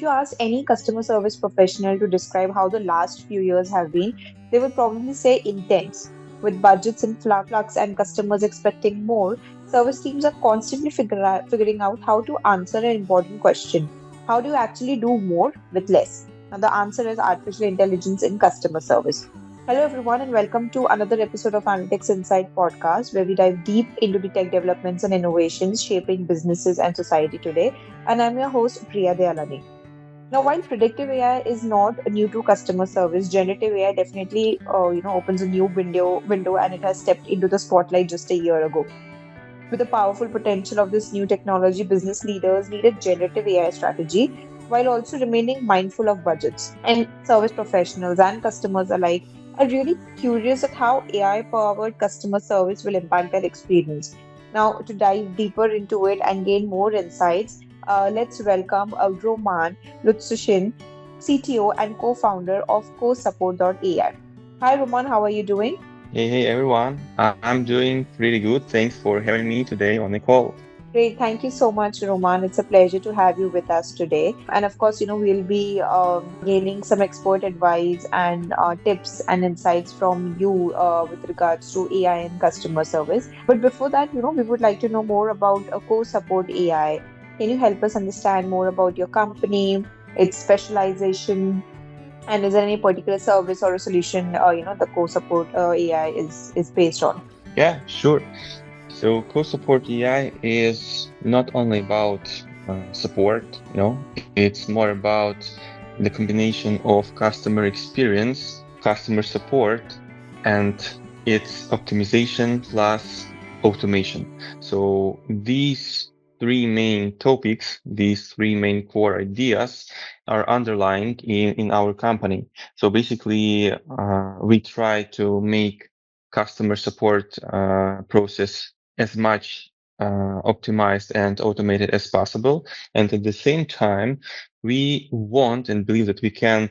you ask any customer service professional to describe how the last few years have been, they would probably say intense. With budgets in flux and customers expecting more, service teams are constantly figuring out how to answer an important question. How do you actually do more with less? And the answer is artificial intelligence in customer service. Hello, everyone, and welcome to another episode of Analytics Insight podcast, where we dive deep into the tech developments and innovations shaping businesses and society today. And I'm your host, Priya Dialani. Now, while predictive AI is not new to customer service, generative AI definitely, opens a new window, and it has stepped into the spotlight just a year ago. With the powerful potential of this new technology, business leaders need a generative AI strategy while also remaining mindful of budgets. And service professionals and customers alike are really curious at how AI powered customer service will impact their experience. Now, to dive deeper into it and gain more insights, let's welcome Roman Lutsushyn, CTO and co founder of CoSupport.AI. Hi, Roman, how are you doing? Hey everyone. I'm doing pretty good. Thanks for having me today on the call. Great. Thank you so much, Roman. It's a pleasure to have you with us today. And of course, we'll be gaining some expert advice and tips and insights from you with regards to AI and customer service. But before that, we would like to know more about Co-Support AI. Can you help us understand more about your company, its specialization, and is there any particular service or a solution, the Co-Support AI is based on? Yeah, sure. So CoSupport AI is not only about support, it's more about the combination of customer experience, customer support, and its optimization plus automation. So these three main topics, these three main core ideas are underlying in our company. So basically, we try to make customer support process as much optimized and automated as possible. And at the same time, we want and believe that we can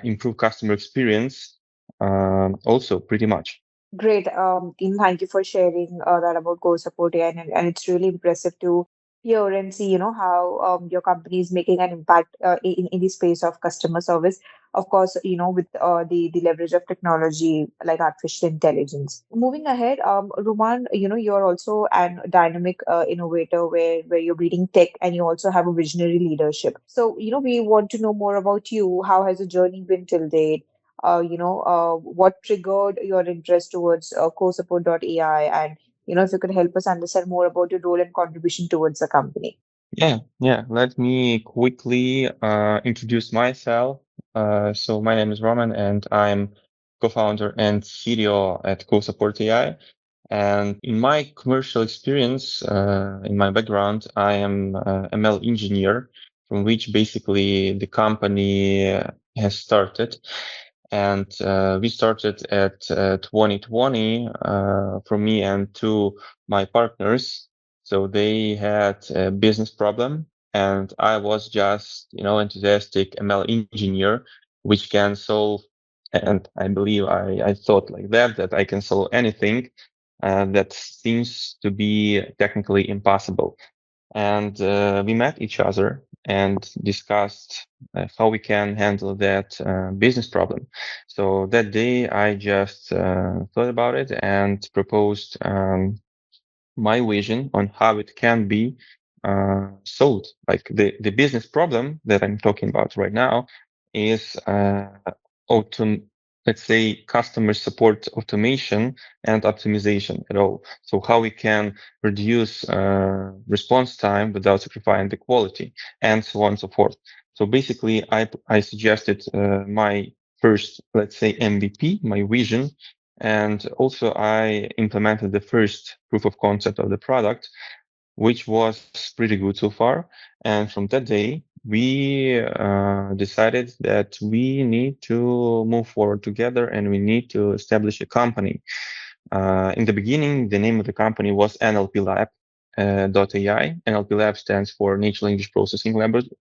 improve customer experience also pretty much. Great. Thank you for sharing that about Go Support AI, and it's really impressive to hear and see, how your company is making an impact in the space of customer service. Of course, with the leverage of technology like artificial intelligence. Moving ahead, Roman, you're also an dynamic innovator where you're reading tech and you also have a visionary leadership. So, we want to know more about you. How has the journey been till date? What triggered your interest towards CoSupport.AI, and if you could help us understand more about your role and contribution towards the company. Yeah. Let me quickly introduce myself. So my name is Roman, and I'm co-founder and CTO at CoSupport AI. And in my commercial experience, in my background, I am ML engineer, from which basically the company has started. And we started at 2020 for me and two my partners. So they had a business problem, and I was just, enthusiastic ML engineer, which can solve. And I believe I thought like that I can solve anything that seems to be technically impossible. And we met each other and discussed how we can handle that business problem. So that day, I just thought about it and proposed my vision on how it can be solved. Like the business problem that I'm talking about right now is autom- let's say customer support automation and optimization at all. So how we can reduce response time without sacrificing the quality and so on and so forth. So basically, I suggested my first, let's say, MVP, my vision, and also I implemented the first proof of concept of the product, which was pretty good so far. And from that day, we decided that we need to move forward together and we need to establish a company. In the beginning, the name of the company was NLP Lab. .ai. NLP Lab stands for Natural Language Processing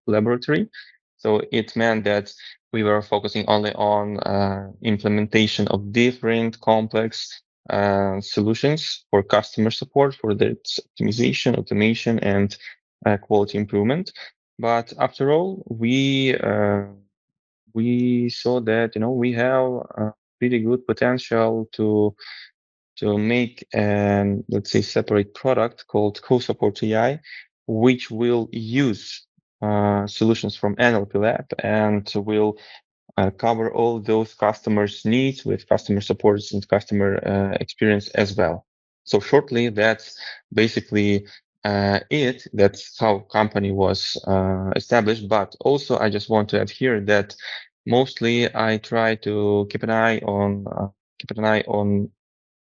Laboratory. So it meant that we were focusing only on implementation of different complex solutions for customer support, for the optimization, automation, and quality improvement. But after all, we saw that we have pretty good potential to make an, let's say, separate product called CoSupport.AI, which will use solutions from NLP Lab and will cover all those customers' needs with customer supports and customer experience as well. So shortly, that's basically it. That's how company was established. But also, I just want to add here that mostly I try to keep an eye on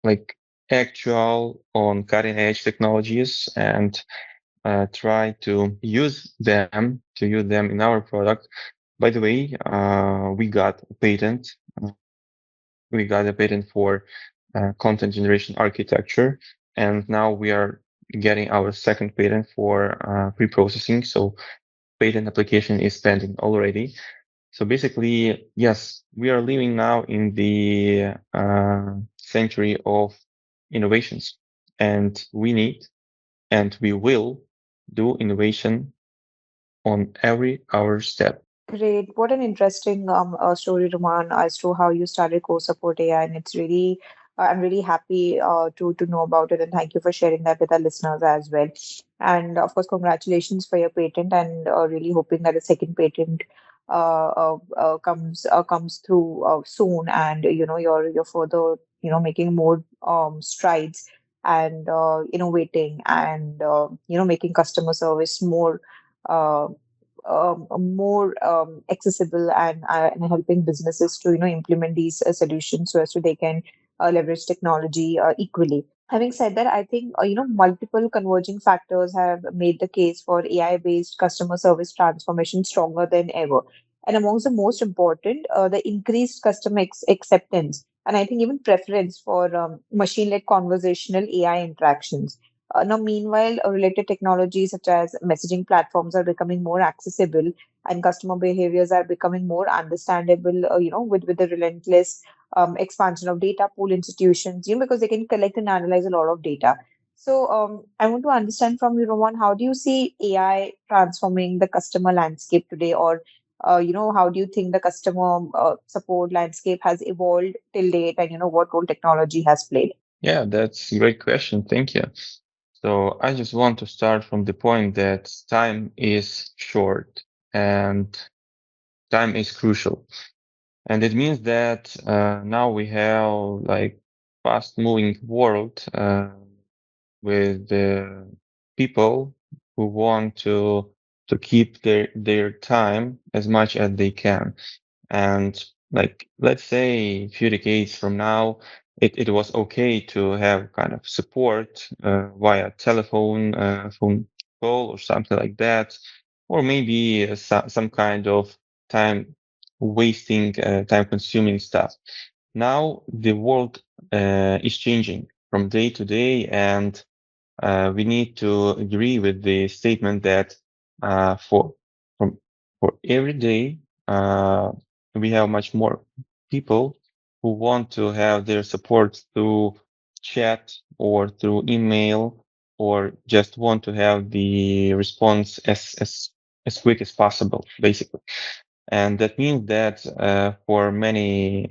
like actual on cutting edge technologies and try to use them in our product. By the way, we got a patent. Uh, we got a patent for content generation architecture, and now we are getting our second patent for pre-processing. So patent application is pending already. So basically, yes, we are living now in the century of innovations, and we need and we will do innovation on every our step. Great. What an interesting story, Roman, as to how you started Co-Support AI, and it's really, I'm really happy to know about it, and thank you for sharing that with our listeners as well. And of course, congratulations for your patent, and really hoping that the second patent comes through soon, and you're further making more strides and innovating and making customer service Uh, more accessible and helping businesses to implement these solutions so as to they can leverage technology equally. Having said that, I think multiple converging factors have made the case for AI-based customer service transformation stronger than ever. And amongst the most important, the increased customer acceptance and I think even preference for machine-led conversational AI interactions. Now, meanwhile, related technologies such as messaging platforms are becoming more accessible, and customer behaviors are becoming more understandable. With the relentless expansion of data pool institutions, because they can collect and analyze a lot of data. So, I want to understand from you, Roman, how do you see AI transforming the customer landscape today, or how do you think the customer support landscape has evolved till date, and what role technology has played? Yeah, that's a great question. Thank you. So I just want to start from the point that time is short and time is crucial. And it means that now we have like fast moving world with the people who want to keep their time as much as they can. And like, let's say a few decades from now, it was okay to have kind of support via phone call or something like that, or maybe some kind of time wasting, time consuming stuff. Now the world is changing from day to day, and we need to agree with the statement that uh, for from for every day uh, we have much more people who want to have their support through chat or through email or just want to have the response as quick as possible, basically. And that means that for many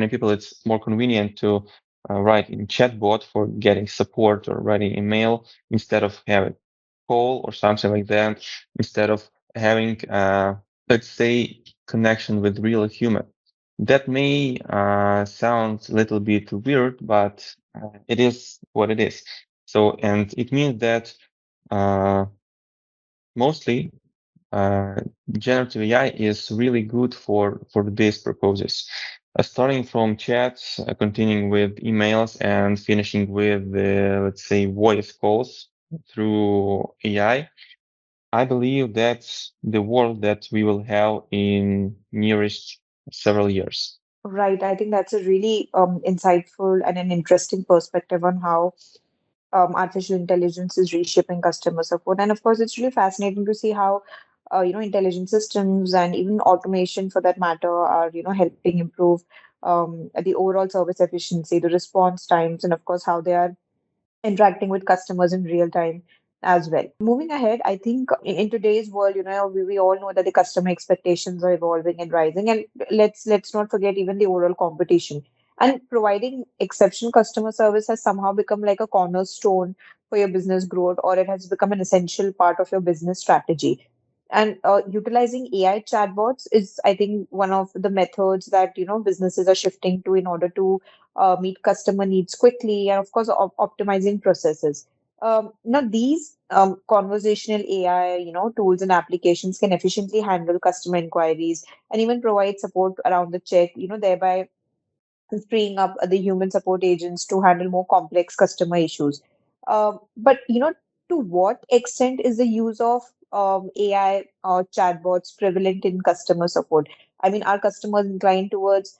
people, it's more convenient to write in chatbot for getting support or writing email instead of having call or something like that, instead of having, let's say, connection with real human. That may sound a little bit weird, but it is what it is. So, and it means that uh, mostly uh, generative AI is really good for these purposes. Starting from chats, continuing with emails, and finishing with, let's say, voice calls through AI. I believe that's the world that we will have in nearest several years. Right. I think that's a really insightful and an interesting perspective on how artificial intelligence is reshaping customer support. And of course, it's really fascinating to see how, intelligent systems and even automation for that matter are, helping improve the overall service efficiency, the response times, and of course, how they are interacting with customers in real time. as well. Moving ahead, I think in today's world, we all know that the customer expectations are evolving and rising, and let's not forget even the overall competition. And providing exceptional customer service has somehow become like a cornerstone for your business growth, or it has become an essential part of your business strategy. And utilizing AI chatbots is, I think, one of the methods that businesses are shifting to in order to meet customer needs quickly, and of course, optimizing processes. Now, these conversational AI, tools and applications can efficiently handle customer inquiries and even provide support around the check, thereby freeing up the human support agents to handle more complex customer issues. But to what extent is the use of AI or chatbots prevalent in customer support? I mean, are customers inclined towards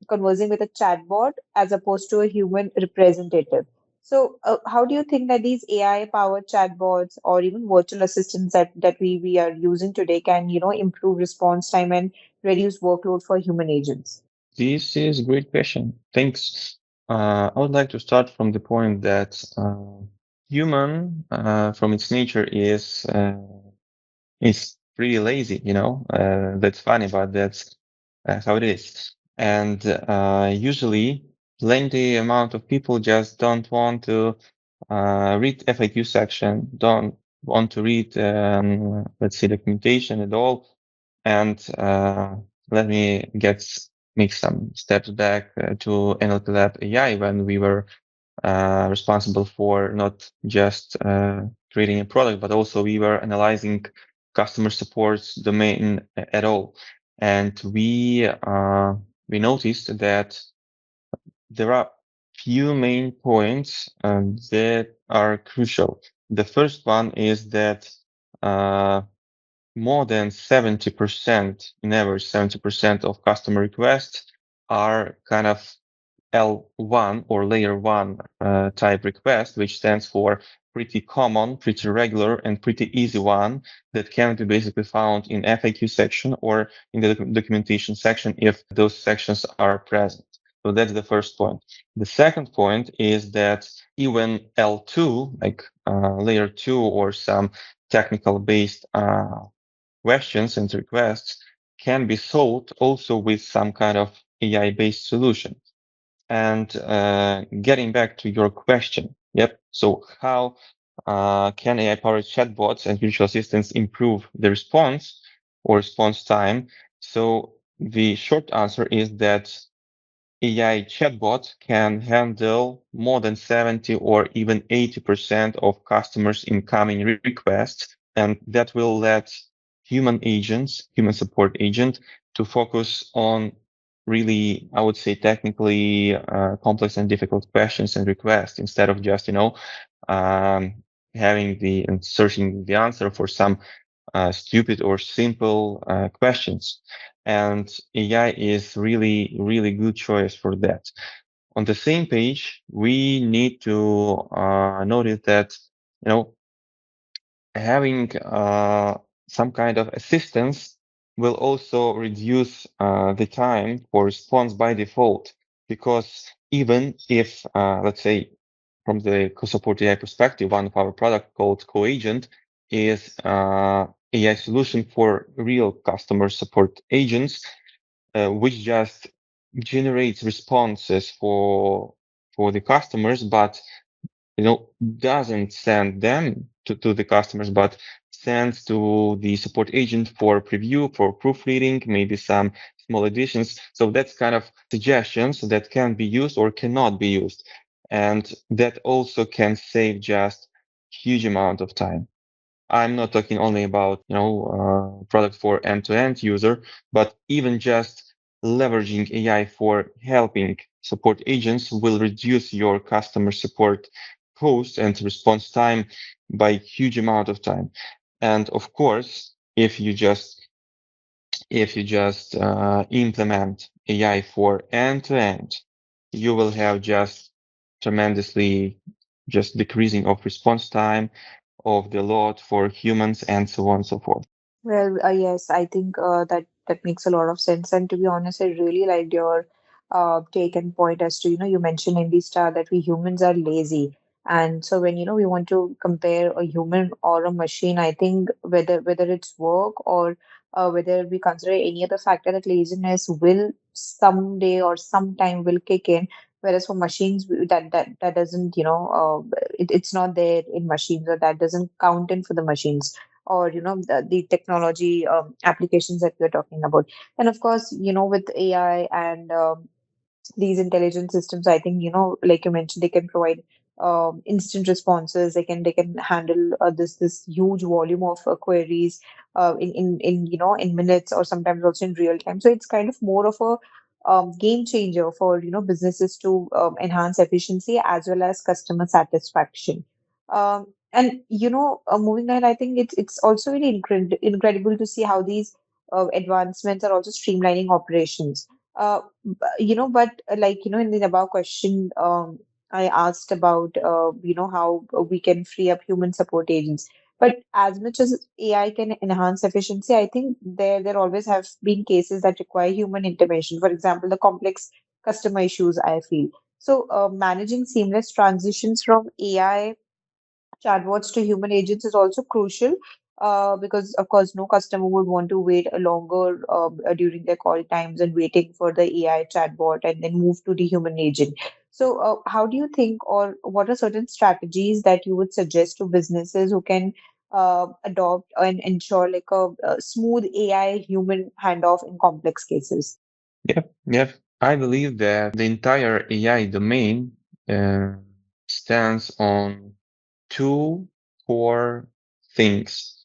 conversing with a chatbot as opposed to a human representative? So, how do you think that these AI-powered chatbots or even virtual assistants that we are using today can, improve response time and reduce workload for human agents? This is a great question. Thanks. I would like to start from the point that human, from its nature, is pretty lazy. That's funny, but that's how it is. And usually, plenty amount of people just don't want to read FAQ section, don't want to read, let's say, documentation at all. And let me make some steps back to NLP Lab AI when we were responsible for not just creating a product, but also we were analyzing customer support's domain at all. And we noticed that there are few main points that are crucial. The first one is that uh, more than 70%, in average 70% of customer requests are kind of L1 or layer one type request, which stands for pretty common, pretty regular, and pretty easy one that can be basically found in FAQ section or in the documentation section if those sections are present. So that's the first point. The second point is that even L2, like layer two or some technical based questions and requests can be solved also with some kind of AI-based solution. And getting back to your question, yep. So how can AI-powered chatbots and virtual assistants improve the response or response time? So the short answer is that AI chatbot can handle more than 70 or even 80% of customers' incoming requests, and that will let human support agent, to focus on really, I would say, technically complex and difficult questions and requests instead of just, um, having and searching the answer for some stupid or simple questions. And AI is really, really good choice for that. On the same page, we need to notice that, you know, having some kind of assistance will also reduce the time for response by default. Because even if, let's say, from the CoSupport AI perspective, one of our product called CoAgent is AI solution for real customer support agents, which just generates responses for the customers, but doesn't send them to the customers, but sends to the support agent for preview, for proofreading, maybe some small additions. So that's kind of suggestions that can be used or cannot be used. And that also can save just huge amount of time. I'm not talking only about, product for end-to-end user, but even just leveraging AI for helping support agents will reduce your customer support cost and response time by huge amount of time. And of course, if you just implement AI for end-to-end, you will have just tremendously just decreasing of response time of the load for humans and so on and so forth. Well, yes, I think that makes a lot of sense. And to be honest, I really liked your take and point as to, you mentioned in the start that we humans are lazy. And so when we want to compare a human or a machine, I think whether it's work or whether we consider any other factor, that laziness will someday or sometime will kick in. Whereas for machines, that doesn't, it's not there in machines, or that doesn't count in for the machines, or the technology applications that we're talking about. And of course, with AI and these intelligent systems, I think, like you mentioned, they can provide instant responses. They can handle this huge volume of queries in minutes, or sometimes also in real time. So it's kind of more of a game changer for businesses to enhance efficiency as well as customer satisfaction. And moving ahead, I think it's also really incredible to see how these advancements are also streamlining operations. But like, in the above question, I asked about, how we can free up human support agents. But as much as AI can enhance efficiency, I think there always have been cases that require human intervention. For example, the complex customer issues, I feel. So, managing seamless transitions from AI chatbots to human agents is also crucial, because of course no customer would want to wait a longer during their call times and waiting for the AI chatbot and then move to the human agent. So how do you think, or what are certain strategies that you would suggest to businesses who can adopt and ensure like a smooth AI human handoff in complex cases? Yep, yep. I believe that the entire AI domain uh, stands on two core things.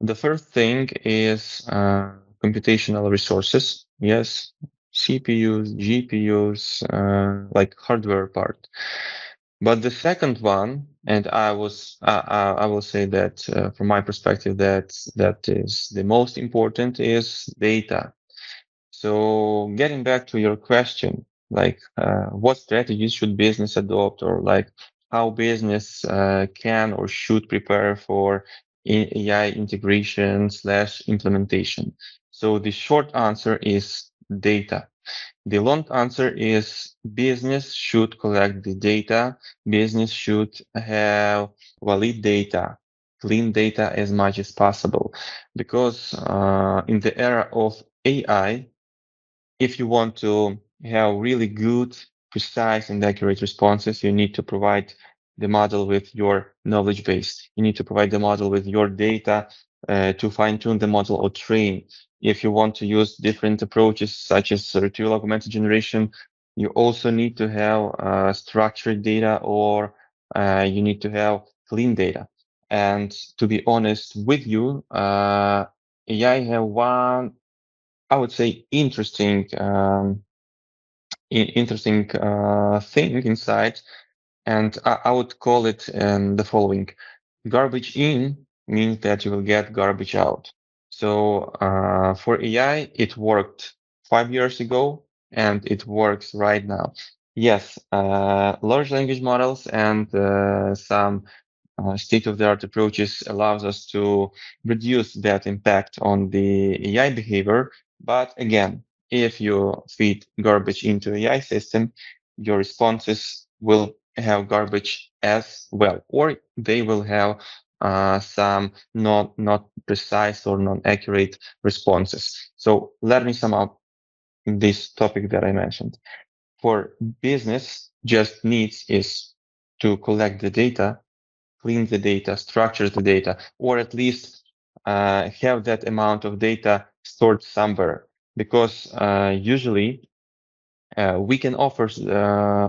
The first thing is computational resources. Yes, CPUs, GPUs, like hardware part. But the second one, and I will say that from my perspective, that is the most important, is data. So getting back to your question, like what strategies should business adopt, or like how business can or should prepare for AI integration slash implementation. So the short answer is data. The long answer is business should collect the data. Business should have valid data, clean data as much as possible, because in the era of AI, if you want to have really good, precise, and accurate responses, you need to provide the model with your knowledge base. You need to provide the model with your data to fine tune the model or train. If you want to use different approaches such as retrieval augmented generation, you also need to have structured data, or you need to have clean data. And to be honest with you, AI have one, I would say, interesting thing inside, and I would call it the following: garbage in means that you will get garbage out. So for AI, it worked 5 years ago, and it works right now. Yes, large language models and some state-of-the-art approaches allows us to reduce that impact on the AI behavior. But again, if you feed garbage into AI system, your responses will have garbage as well, or they will have some not precise or non accurate responses. So let me sum up this topic that I mentioned. For business, just needs is to collect the data, clean the data, structure the data, or at least have that amount of data stored somewhere. Because usually we can offer,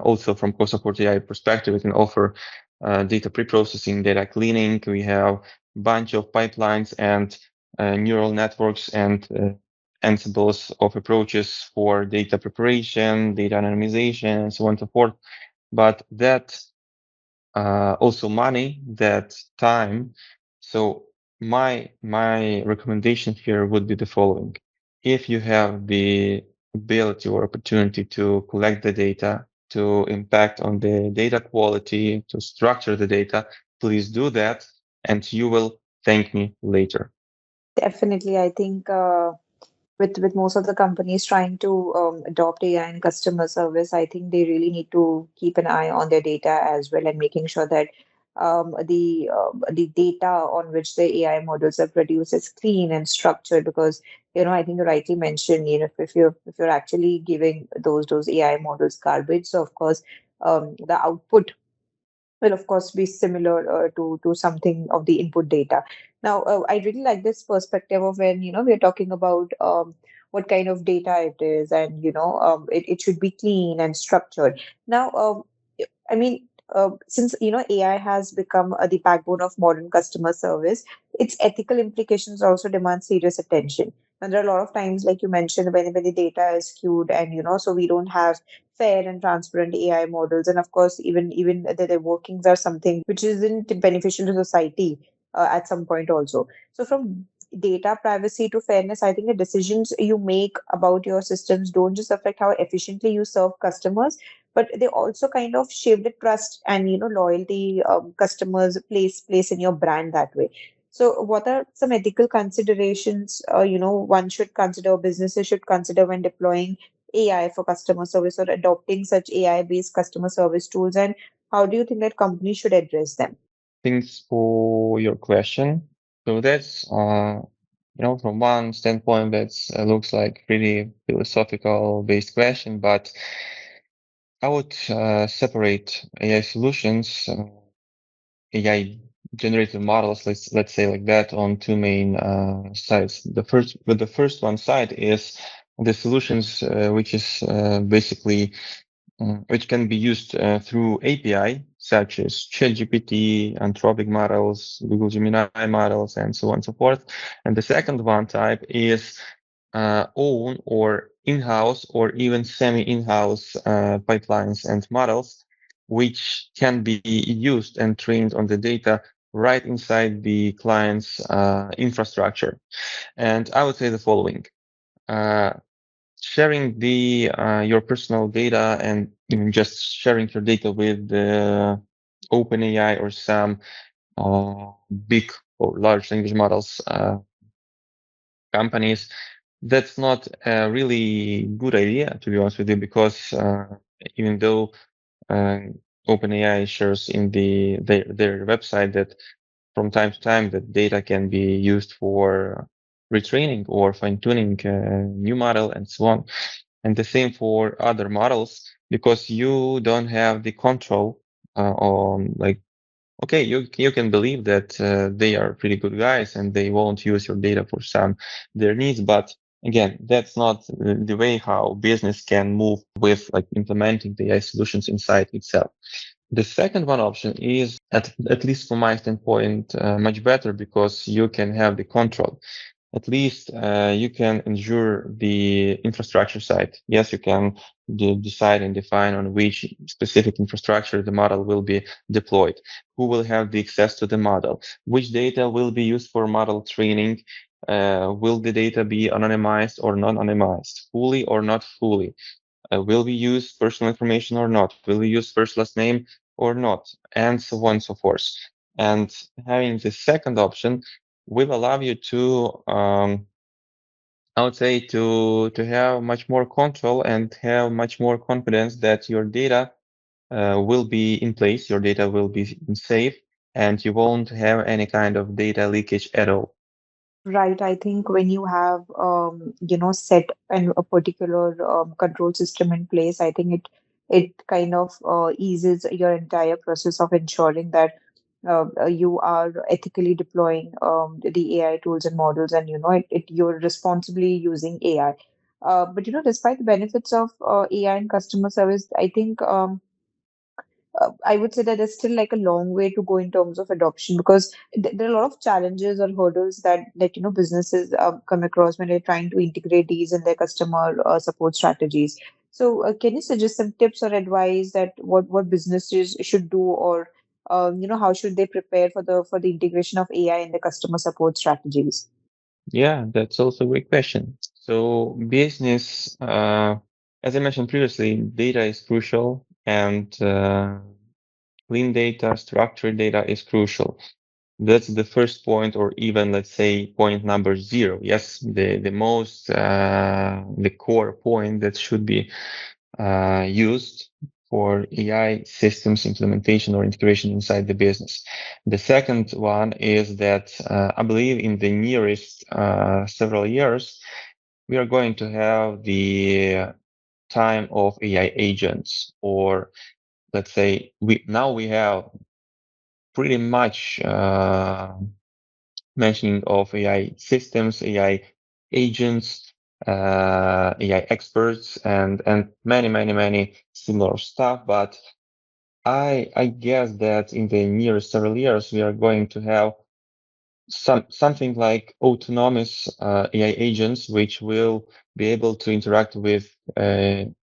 also from CoSupport.AI perspective, we can offer data pre-processing, data cleaning. We have a bunch of pipelines and neural networks and ensembles of approaches for data preparation, data anonymization, and so on and so forth. But that also money, that time. So my recommendation here would be the following: if you have the ability or opportunity to collect the data, to impact on the data quality, to structure the data, please do that, and you will thank me later. Definitely, I think. with most of the companies trying to adopt AI in customer service, I think they really need to keep an eye on their data as well and making sure that the data on which the AI models are produced is clean and structured. Because I think you rightly mentioned, if you're actually giving those AI models garbage, so of course the output will of course be similar to something of the input data. Now, I really like this perspective of when we're talking about what kind of data it is, and it should be clean and structured. Now, I mean, since AI has become the backbone of modern customer service, its ethical implications also demand serious attention. And there are a lot of times, like you mentioned, when the data is skewed, and so we don't have fair and transparent AI models, and of course, even their workings are something which isn't beneficial to society at some point also. So from data privacy to fairness, I think the decisions you make about your systems don't just affect how efficiently you serve customers, but they also kind of shape the trust and loyalty customers place in your brand that way. So what are some ethical considerations one should consider, businesses should consider when deploying AI for customer service or adopting such AI based customer service tools, and how do you think that companies should address them? Thanks for your question. So that's, from one standpoint, that's looks like pretty philosophical based question, but I would separate AI solutions, AI generative models, let's say like that, on two main sides. The first one side is the solutions, which is basically which can be used through API, such as ChatGPT, Anthropic models, Google Gemini models, and so on and so forth. And the second one type is own or in-house or even semi-in-house pipelines and models, which can be used and trained on the data right inside the client's infrastructure. And I would say the following. Uh, Sharing your personal data and even just sharing your data with OpenAI or some big or large language models companies, that's not a really good idea, to be honest with you, because even though uh, OpenAI shares in their website that from time to time that data can be used for retraining or fine-tuning a new model and so on. And the same for other models, because you don't have the control on, like, okay, you can believe that they are pretty good guys and they won't use your data for some their needs, but again, that's not the way how business can move with like implementing the AI solutions inside itself. The second one option is, at least from my standpoint, much better because you can have the control. At least you can ensure the infrastructure side. Yes, you can decide and define on which specific infrastructure the model will be deployed, who will have the access to the model, which data will be used for model training, will the data be anonymized or non-anonymized, fully or not fully, will we use personal information or not, will we use first last name or not, and so on and so forth. And having the second option will allow you to, I would say, to have much more control and have much more confidence that your data will be in place, your data will be safe, and you won't have any kind of data leakage at all. Right. I think when you have, set a particular control system in place, I think it kind of eases your entire process of ensuring that you are ethically deploying the AI tools and models, and you're responsibly using AI. But despite the benefits of AI in customer service, I think I would say that there's still like a long way to go in terms of adoption, because there are a lot of challenges or hurdles that businesses come across when they're trying to integrate these in their customer support strategies. So, can you suggest some tips or advice that what businesses should do, or how should they prepare for the integration of AI in the customer support strategies? Yeah, that's also a great question. So business, as I mentioned previously, data is crucial, and clean data, structured data is crucial. That's the first point, or even let's say point number 0. Yes, the most the core point that should be used for AI systems implementation or integration inside the business. The second one is that I believe in the nearest several years we are going to have the time of AI agents, or let's say we have pretty much mentioning of AI systems, AI agents, AI experts, and many similar stuff. But I guess that in the nearest several years we are going to have something like autonomous AI agents, which will be able to interact with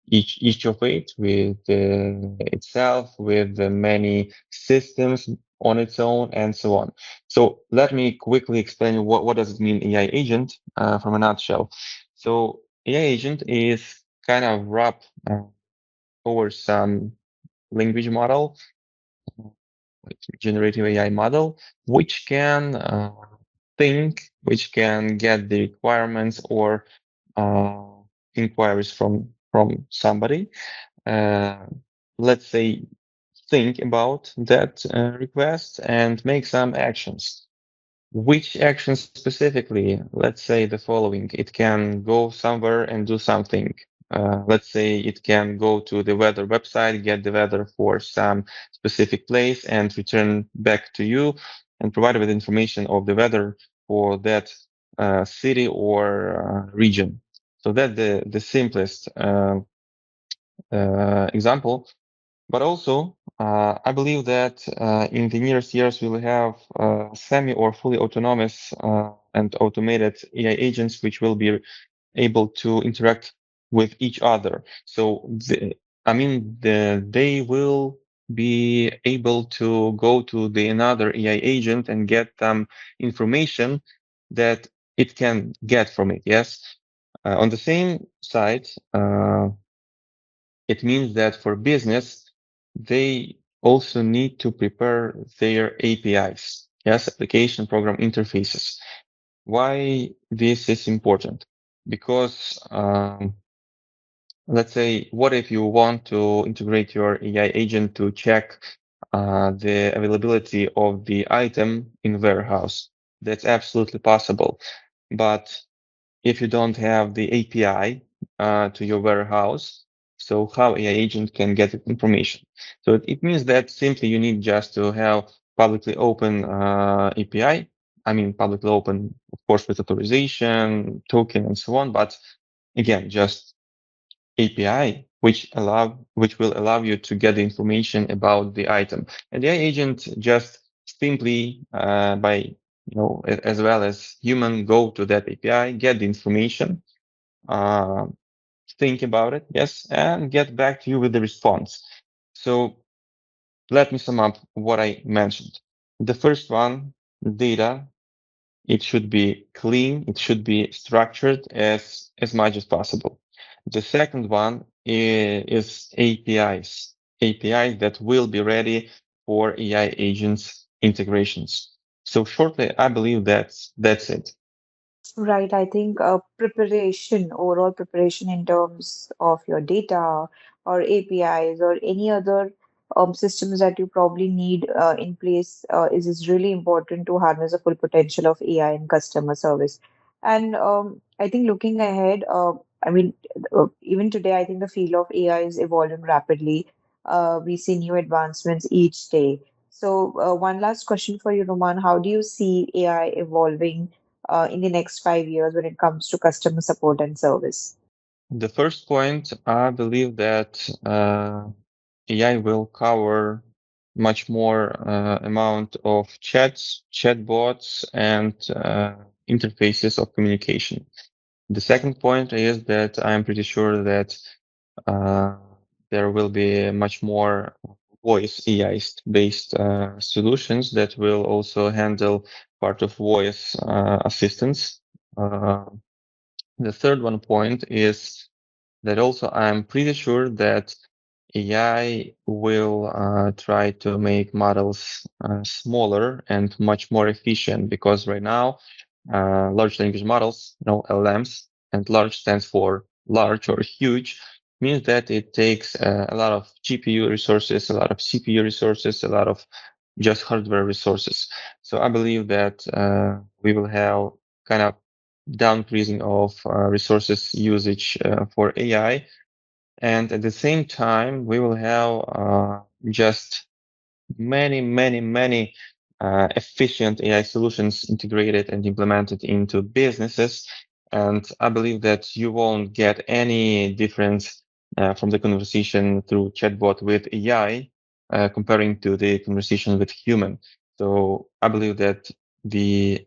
each of it, with itself, with the many systems on its own, and so on. So let me quickly explain what does it mean AI agent from a nutshell. So AI agent is kind of wrap over some language model, like generative AI model, which can think, which can get the requirements or uh, inquiries from somebody. Uh, let's say think about that request and make some actions. Which action specifically? Let's say the following. It can go somewhere and do something. Let's say it can go to the weather website, get the weather for some specific place and return back to you and provide with information of the weather for that city or region. So that's the simplest example. But also, I believe that in the nearest years, we will have semi or fully autonomous and automated AI agents, which will be able to interact with each other. So, they will be able to go to the another AI agent and get them information that it can get from it. Yes. On the same side, it means that for business, they also need to prepare their APIs, yes, application program interfaces. Why this is important? Because let's say, what if you want to integrate your AI agent to check the availability of the item in warehouse? That's absolutely possible. But if you don't have the API to your warehouse, so how AI agent can get information? So it means that simply you need just to have publicly open API. I mean, publicly open, of course, with authorization, token, and so on. But again, just API, which will allow you to get the information about the item. And the AI agent just simply by as well as human go to that API, get the information, uh, think about it, yes, and get back to you with the response. So let me sum up what I mentioned. The first one, data, it should be clean, it should be structured as much as possible. The second one is APIs that will be ready for AI agents integrations. So shortly, I believe that's it. Right, I think preparation, overall preparation in terms of your data or APIs or any other systems that you probably need in place is really important to harness the full potential of AI in customer service. And I think looking ahead, I mean, even today, I think the field of AI is evolving rapidly. We see new advancements each day. So, one last question for you, Roman. How do you see AI evolving in the next 5 years when it comes to customer support and service? The first point, I believe that AI will cover much more amount of chatbots, and interfaces of communication. The second point is that I'm pretty sure that uh, there will be much more voice AI based solutions that will also handle part of voice assistance. Uh, the third one point is that also I'm pretty sure that AI will try to make models smaller and much more efficient because right now, large language models, LLMs, and large stands for large or huge, means that it takes a lot of GPU resources, a lot of CPU resources, a lot of just hardware resources. So I believe that we will have kind of downcreasing of resources usage for AI, and at the same time, we will have just many efficient AI solutions integrated and implemented into businesses. And I believe that you won't get any difference from the conversation through chatbot with AI comparing to the conversation with human. So I believe that the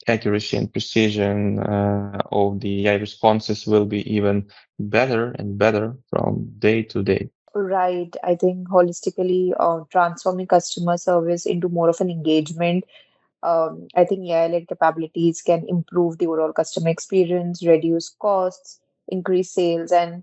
accuracy and precision of the AI responses will be even better and better from day to day. Right. I think holistically, transforming customer service into more of an engagement. I think AI-led capabilities can improve the overall customer experience, reduce costs, increase sales, and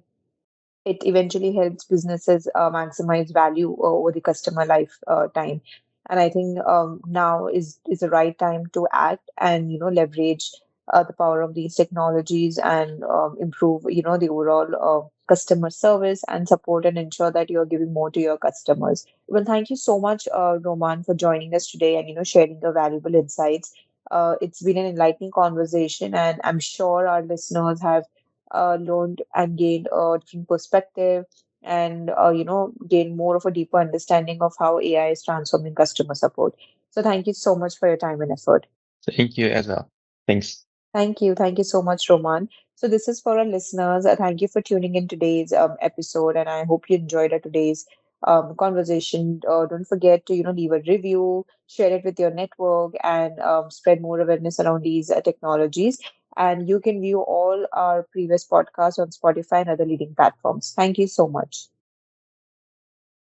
it eventually helps businesses maximize value over the customer lifetime. And I think now is the right time to act and leverage the power of these technologies and improve the overall customer service and support and ensure that you're giving more to your customers. Well, thank you so much, Roman, for joining us today and sharing your valuable insights. It's been an enlightening conversation, and I'm sure our listeners have learned and gained a different perspective and gain more of a deeper understanding of how AI is transforming customer support. So thank you so much for your time and effort. Thank you as well. Thanks. Thank you. Thank you so much, Roman. So this is for our listeners. Thank you for tuning in today's episode, and I hope you enjoyed our today's conversation. Don't forget to leave a review, share it with your network, and spread more awareness around these technologies. And you can view all our previous podcasts on Spotify and other leading platforms. Thank you so much.